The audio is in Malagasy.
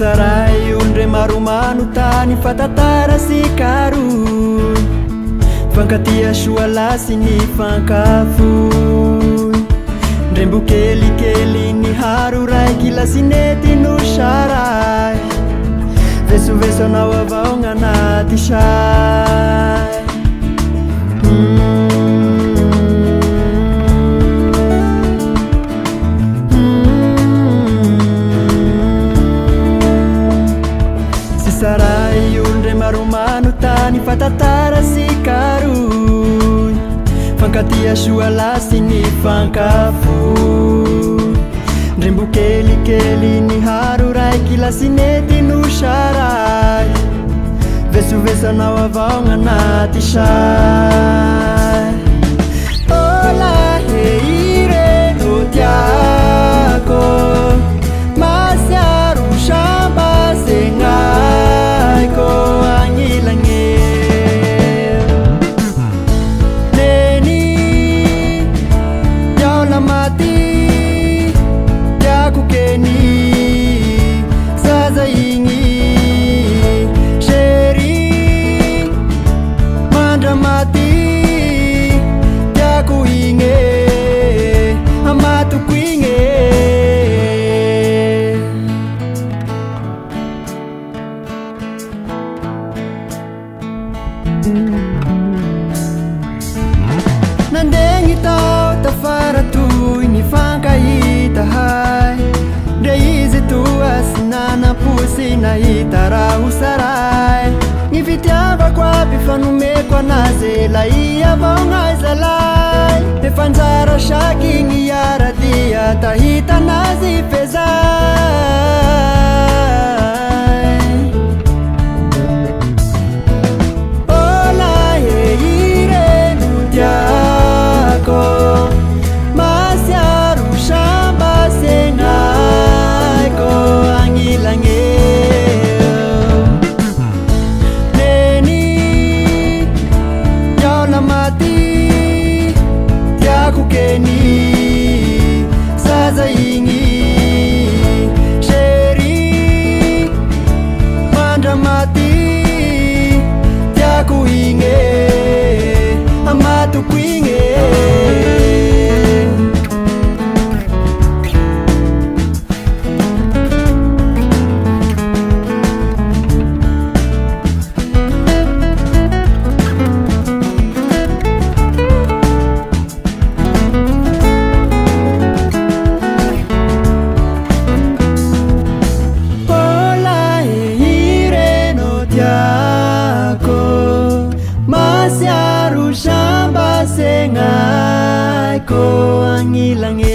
Sarai undre maromano tany fatatara sy karoy fankatia soa lasy ny fankafoy ndrembo kelikely ny haro raiky lasinety no saray vesoveso anao avao gn'anaty say sarai undre maromano tany fatatara sy karoy fankatia soa lasy ny fankafoy ndrembo kelikely ny haro raiky lasinety no saray vesovesanao avao gn'anaty say olahe ireno tiako masiaro samba sengaiko angilange neni yaula mati tiako keni saza ingi sheri mandra mati tiako inge amatu kuinge nandengi tao tafara toy ny fankahita hay ndre izy toa sy nanam-posy nahita raha ho saray ny fitiavako aby fanomeko anazy la i avao gn'aizalay efa njara saky gny iaradia tahita anazy fezay olahe ireno tiako masiaro samba sengaiko angilangeo neni yaula mati tiako keni saza ingi sheri mandra mati tiako inge amatu kuinge masiaro samba sengaiko angilange